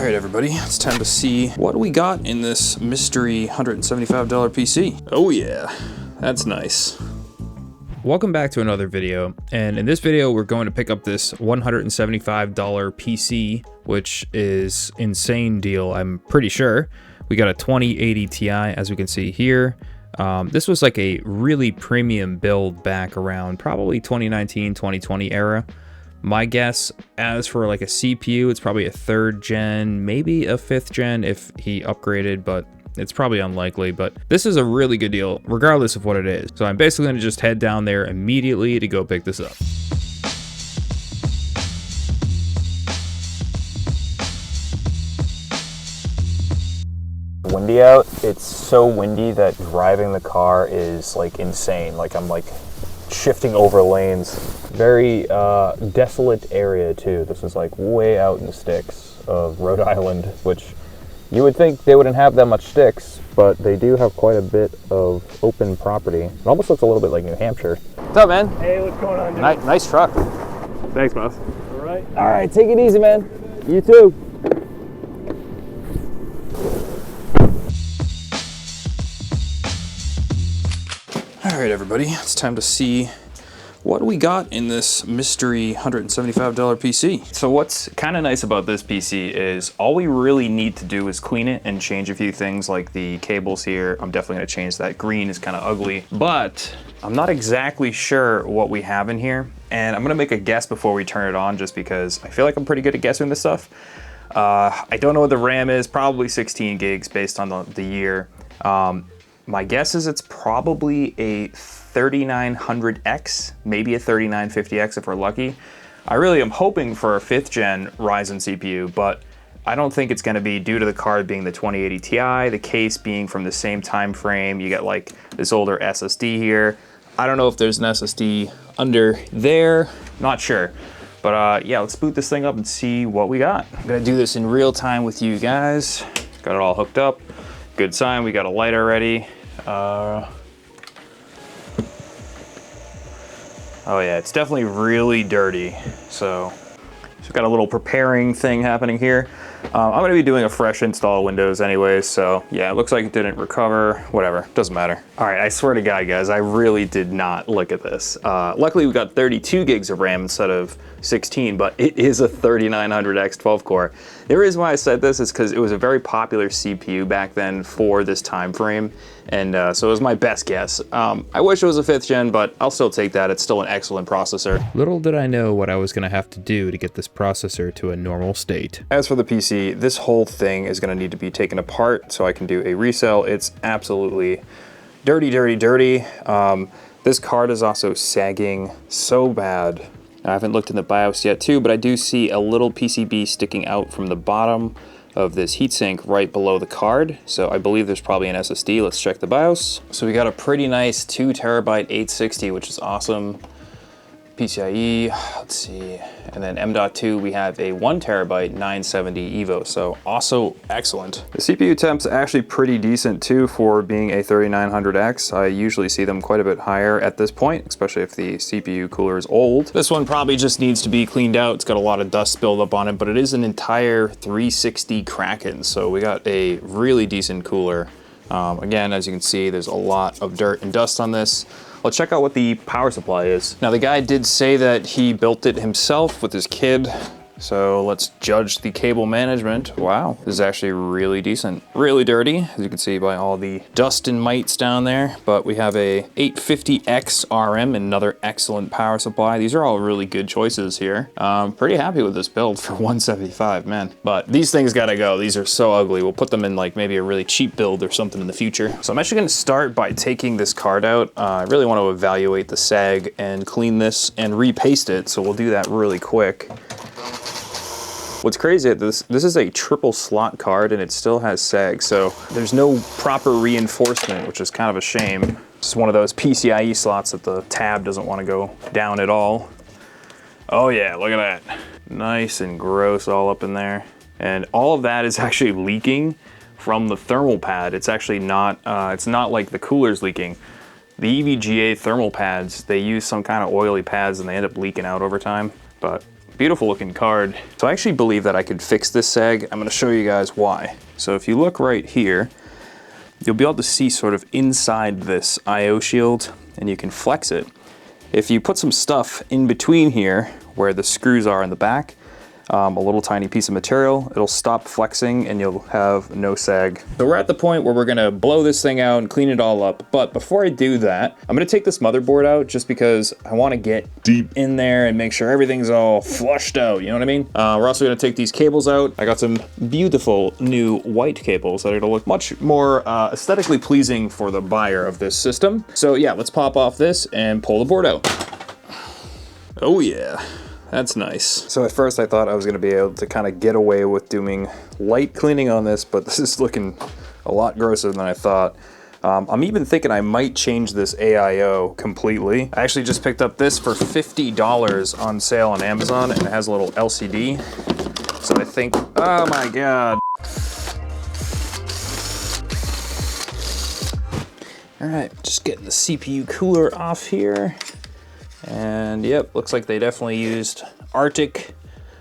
right, everybody, it's time to see what we got in this mystery $175 PC. Oh yeah, that's nice. Welcome back to another video, and in this video we're going to pick up this $175 PC, which is insane deal, I'm pretty sure. We got a 2080 Ti, as we can see here. This was like a really premium build back around probably 2019, 2020 era. My guess, as for like a CPU, it's probably a 3rd gen, maybe a 5th gen if he upgraded, but it's probably unlikely. But this is a really good deal, regardless of what it is. So I'm basically gonna just head down there immediately to go pick this up. Windy out. It's so windy that driving the car is like insane. Like I'm like shifting over lanes. Very desolate area too. This is like way out in the sticks of Rhode Island, which you would think they wouldn't have that much sticks, but they do have quite a bit of open property. It almost looks a little bit like New Hampshire. What's up, man? Hey, what's going on, dude? Nice truck. Thanks, boss. All right, take it easy, man. You too. All right, everybody, it's time to see what we got in this mystery $175 PC. So what's kind of nice about this PC is all we really need to do is clean it and change a few things like the cables here. I'm definitely gonna change that. Green is kind of ugly, but I'm not exactly sure what we have in here. And I'm gonna make a guess before we turn it on just because I feel like I'm pretty good at guessing this stuff. I don't know what the RAM is, probably 16 gigs based on the year. My guess is it's probably a 3900X, maybe a 3950X if we're lucky. I really am hoping for a 5th gen Ryzen CPU, but I don't think it's gonna be due to the card being the 2080 Ti, the case being from the same time frame. You get like this older SSD here. I don't know if there's an SSD under there, not sure. But yeah, let's boot this thing up and see what we got. I'm gonna do this in real time with you guys. Got it all hooked up. Good sign, we got a light already. Oh yeah, it's definitely really dirty. So we've got a little preparing thing happening here. I'm gonna be doing a fresh install of Windows anyways, so yeah, it looks like it didn't recover, whatever, doesn't matter. All right, I swear to God, guys, I really did not look at this. Luckily, we got 32 gigs of RAM instead of 16, but it is a 3900X 12 core. The reason why I said this is because it was a very popular CPU back then for this time frame, and so it was my best guess. I wish it was a 5th gen, but I'll still take that. It's still an excellent processor. Little did I know what I was gonna have to do to get this processor to a normal state. As for the PC, this whole thing is gonna need to be taken apart so I can do a resell. It's absolutely dirty, dirty, dirty. This card is also sagging so bad. I haven't looked in the BIOS yet too, but I do see a little PCB sticking out from the bottom of this heatsink right below the card. So I believe there's probably an SSD. Let's check the BIOS. So we got a pretty nice 2 terabyte 860, which is awesome. PCIe, let's see. And then M.2, we have a 1 terabyte 970 EVO, so also excellent. The CPU temp's actually pretty decent too for being a 3900X. I usually see them quite a bit higher at this point, especially if the CPU cooler is old. This one probably just needs to be cleaned out. It's got a lot of dust spilled up on it, but it is an entire 360 Kraken, so we got a really decent cooler. Again, as you can see, there's a lot of dirt and dust on this. Let's check out what the power supply is. Now, the guy did say that he built it himself with his kid, so let's judge the cable management. Wow, this is actually really decent. Really dirty, as you can see by all the dust and mites down there, but we have a 850X RM, another excellent power supply. These are all really good choices here. Pretty happy with this build for 175, man. But these things gotta go. These are so ugly. We'll put them in like maybe a really cheap build or something in the future. So I'm actually gonna start by taking this card out. I really want to evaluate the sag and clean this and repaste it, so we'll do that really quick. What's crazy, this is a triple slot card and it still has sag, so there's no proper reinforcement, which is kind of a shame. It's one of those PCIe slots that the tab doesn't want to go down at all. Oh yeah, look at that. Nice and gross all up in there. And all of that is actually leaking from the thermal pad. It's actually not, it's not like the cooler's leaking. The EVGA thermal pads, they use some kind of oily pads and they end up leaking out over time. But Beautiful looking card. So I actually believe that I could fix this sag. I'm gonna show you guys why. So if you look right here, you'll be able to see sort of inside this IO shield, and you can flex it. If you put some stuff in between here where the screws are in the back, a little tiny piece of material, it'll stop flexing and you'll have no sag. So we're at the point where we're gonna blow this thing out and clean it all up. But before I do that, I'm gonna take this motherboard out just because I wanna get deep in there and make sure everything's all flushed out, you know what I mean? We're also gonna take these cables out. I got some beautiful new white cables that are gonna look much more aesthetically pleasing for the buyer of this system. So yeah, let's pop off this and pull the board out. Oh yeah. That's nice. So at first I thought I was gonna be able to kind of get away with doing light cleaning on this, but this is looking a lot grosser than I thought. I'm even thinking I might change this AIO completely. I actually just picked up this for $50 on sale on Amazon, and it has a little LCD. So I think, oh my God. All right, just getting the CPU cooler off here. And yep, looks like they definitely used Arctic,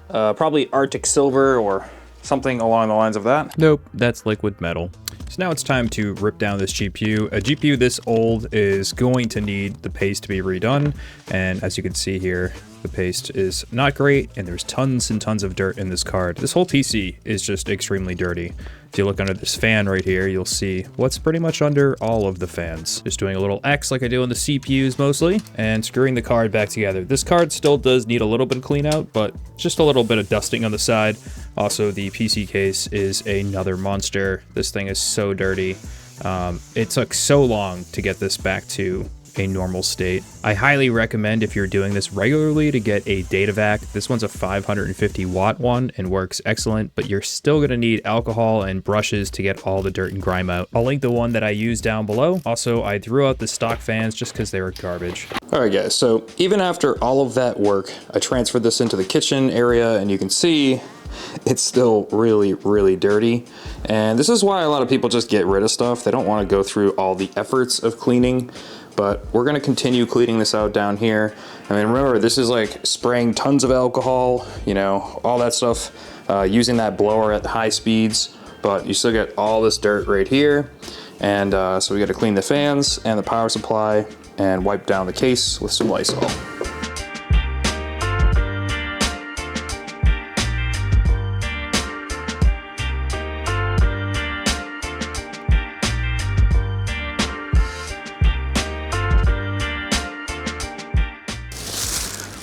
probably Arctic silver or something along the lines of that. Nope, that's liquid metal. So now it's time to rip down this GPU. A GPU this old is going to need the paste to be redone. And as you can see here, the paste is not great and there's tons and tons of dirt in this card. This whole PC is just extremely dirty. If you look under this fan right here, you'll see what's pretty much under all of the fans. Just doing a little X like I do on the CPUs mostly, and screwing the card back together. This card still does need a little bit of clean out, but just a little bit of dusting on the side. Also, the PC case is another monster. This thing is so dirty. It took so long to get this back to a normal state. I highly recommend, if you're doing this regularly, to get a data vac. This one's a 550 watt one and works excellent, but you're still gonna need alcohol and brushes to get all the dirt and grime out. I'll link the one that I use down below. Also, I threw out the stock fans just because they were garbage. All right guys, so even after all of that work, I transferred this into the kitchen area, and you can see it's still really, really dirty. And this is why a lot of people just get rid of stuff. They don't want to go through all the efforts of cleaning. But we're gonna continue cleaning this out down here. I mean, remember, this is like spraying tons of alcohol, you know, all that stuff, using that blower at high speeds, but you still get all this dirt right here. And so we gotta clean the fans and the power supply and wipe down the case with some Lysol.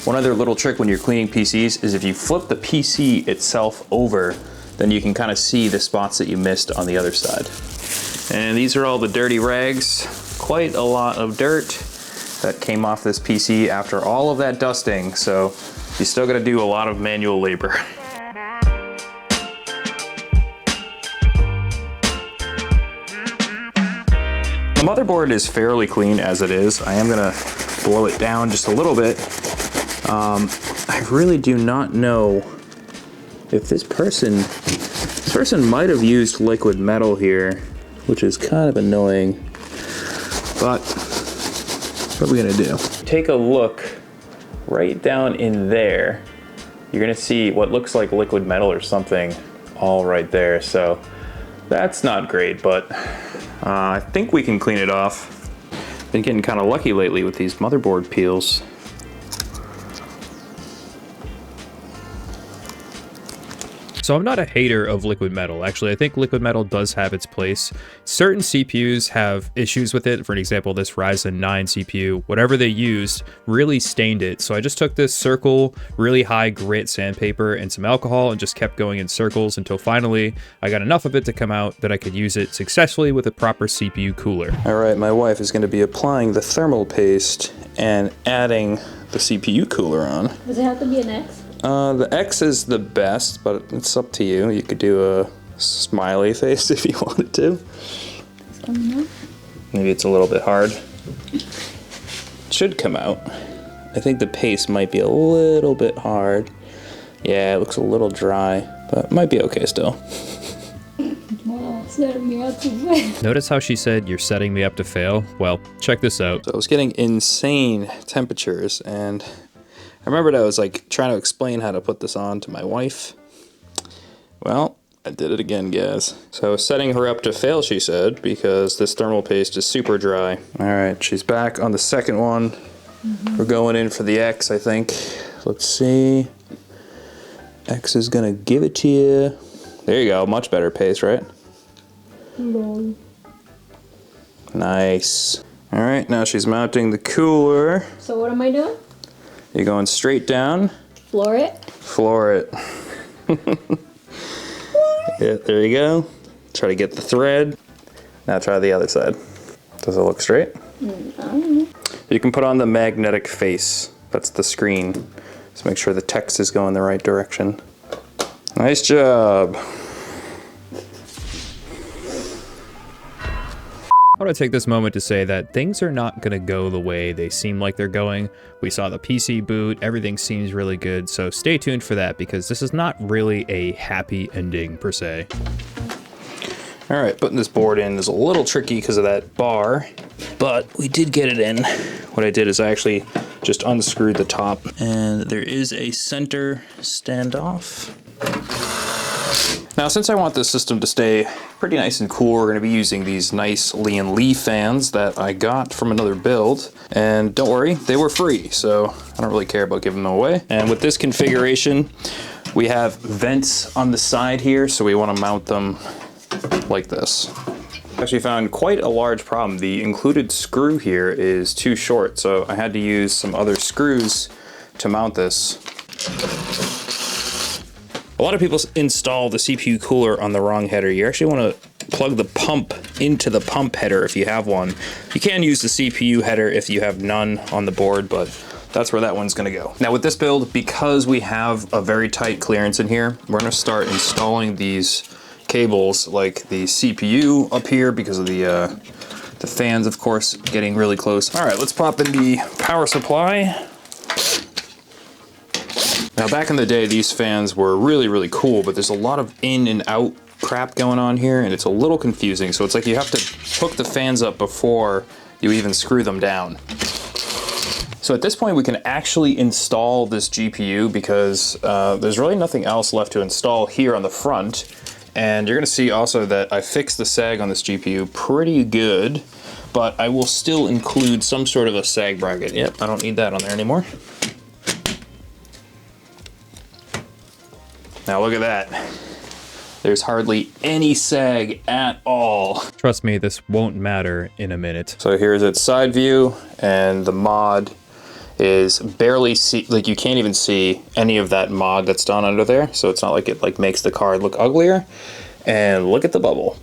One other little trick when you're cleaning PCs is if you flip the PC itself over, then you can kind of see the spots that you missed on the other side. And these are all the dirty rags. Quite a lot of dirt that came off this PC after all of that dusting, so you still gotta do a lot of manual labor. The motherboard is fairly clean as it is. I am gonna blow it down just a little bit. I really do not know if this person might have used liquid metal here, which is kind of annoying, but what are we gonna do? Take a look right down in there. You're gonna see what looks like liquid metal or something all right there. So that's not great, but I think we can clean it off. Been getting kind of lucky lately with these motherboard peels. So I'm not a hater of liquid metal. Actually, I think liquid metal does have its place. Certain CPUs have issues with it. For an example, this Ryzen 9 CPU, whatever they used really stained it. So I just took this circle, really high grit sandpaper and some alcohol and just kept going in circles until finally I got enough of it to come out that I could use it successfully with a proper CPU cooler. All right, my wife is going to be applying the thermal paste and adding the CPU cooler on. Does it have to be an X? The X is the best, but it's up to you. You could do a smiley face if you wanted to. It's coming out. Maybe it's a little bit hard. It should come out. I think the paste might be a little bit hard. Yeah, it looks a little dry, but it might be okay still. Wow, setting me up to fail. Notice how she said, "You're setting me up to fail"? Well, check this out. So I was getting insane temperatures, and I remembered I was like trying to explain how to put this on to my wife. Well, I did it again, guys. So setting her up to fail, she said, because this thermal paste is super dry. All right, she's back on the second one. We're going in for the X, I think. Let's see. X is gonna give it to you. There you go, much better paste, right? Lol. Nice. All right, now she's mounting the cooler. So what am I doing? You're going straight down. Floor it? Floor it. Yeah, there you go. Try to get the thread. Now try the other side. Does it look straight? I don't know. You can put on the magnetic face. That's the screen. Just make sure the text is going the right direction. Nice job. I want to take this moment to say that things are not going to go the way they seem like they're going. We saw the PC boot, everything seems really good, so stay tuned for that because this is not really a happy ending per se. All right, putting this board in is a little tricky because of that bar, but we did get it in. What I did is I actually just unscrewed the top, and there is a center standoff. Now, since I want this system to stay pretty nice and cool, we're going to be using these nice Lian Li fans that I got from another build. And don't worry, they were free, so I don't really care about giving them away. And with this configuration, we have vents on the side here, so we want to mount them like this. Actually found quite a large problem. The included screw here is too short, so I had to use some other screws to mount this. A lot of people install the CPU cooler on the wrong header. You actually want to plug the pump into the pump header if you have one. You can use the CPU header if you have none on the board, but that's where that one's going to go. Now with this build, because we have a very tight clearance in here, we're going to start installing these cables like the CPU up here because of the fans, of course, getting really close. All right, let's pop in the power supply. Now back in the day, these fans were really, really cool, but there's a lot of in and out crap going on here, and it's a little confusing. So it's like you have to hook the fans up before you even screw them down. So at this point, we can actually install this GPU because there's really nothing else left to install here on the front. And you're gonna see also that I fixed the sag on this GPU pretty good, but I will still include some sort of a sag bracket. Yep, I don't need that on there anymore. Now look at that. There's hardly any sag at all. Trust me, this won't matter in a minute. So here's its side view, and the mod is barely like you can't even see any of that mod that's done under there. So it's not like it like makes the card look uglier. And look at the bubble.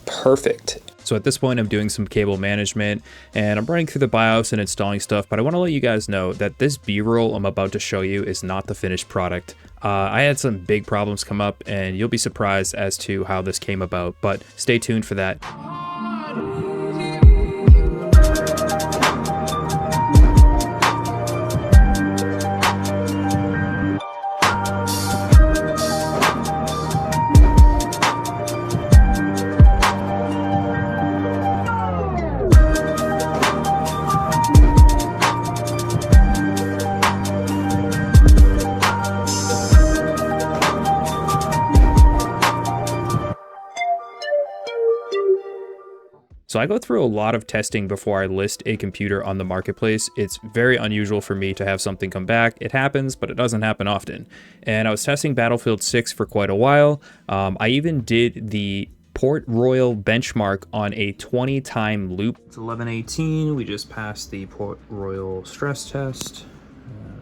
Perfect. So at this point, I'm doing some cable management and I'm running through the BIOS and installing stuff, but I want to let you guys know that this B-roll I'm about to show you is not the finished product. I had some big problems come up and you'll be surprised as to how this came about, but stay tuned for that. So I go through a lot of testing before I list a computer on the marketplace. It's very unusual for me to have something come back. It happens, but it doesn't happen often. And I was testing Battlefield 6 for quite a while. I even did the Port Royal benchmark on a 20-time loop. It's 11:18. We just passed the Port Royal stress test.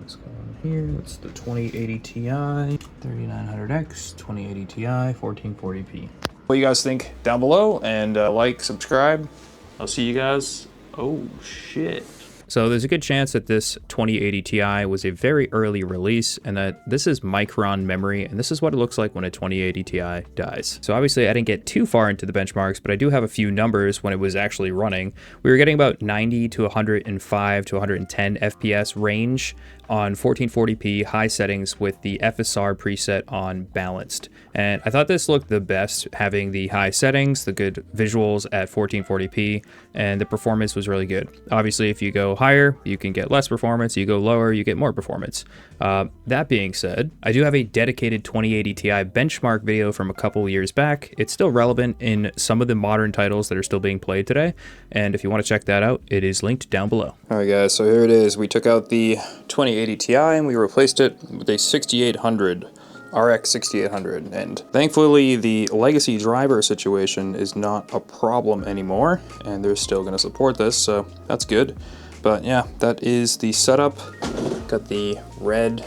Let's go on here. It's the 2080 Ti, 3900X, 2080 Ti, 1440p. What you guys think down below, and like, subscribe. I'll see you guys. Oh shit. So there's a good chance that this 2080 Ti was a very early release and that this is Micron memory, and this is what it looks like when a 2080 Ti dies. So obviously I didn't get too far into the benchmarks, but I do have a few numbers when it was actually running. We were getting about 90 to 105 to 110 FPS range on 1440p high settings with the FSR preset on balanced. And I thought this looked the best, having the high settings, the good visuals at 1440p, and the performance was really good. Obviously, if you go higher, you can get less performance. You go lower, you get more performance. That being said, I do have a dedicated 2080 Ti benchmark video from a couple years back. It's still relevant in some of the modern titles that are still being played today. And if you want to check that out, it is linked down below. All right, guys, so here it is. We took out the 2080 Ti and we replaced it with a 6800, RX 6800. And thankfully, the legacy driver situation is not a problem anymore, and they're still going to support this, so that's good. But yeah, that is the setup. Got the red,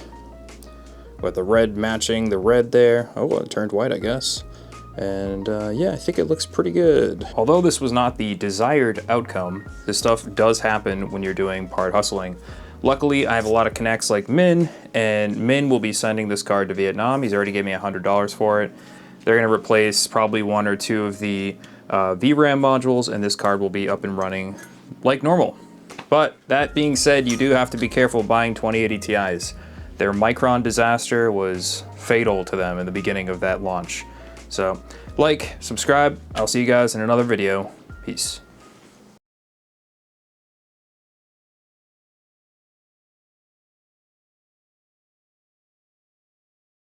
with the red matching the red there. Oh, well, it turned white, I guess. And yeah, I think it looks pretty good. Although this was not the desired outcome, this stuff does happen when you're doing part hustling. Luckily, I have a lot of connects like Min, and Min will be sending this card to Vietnam. He's already gave me $100 for it. They're gonna replace probably 1 or 2 of the VRAM modules, and this card will be up and running like normal. But that being said, you do have to be careful buying 2080 Ti's. Their Micron disaster was fatal to them in the beginning of that launch. So, like, subscribe, I'll see you guys in another video. Peace.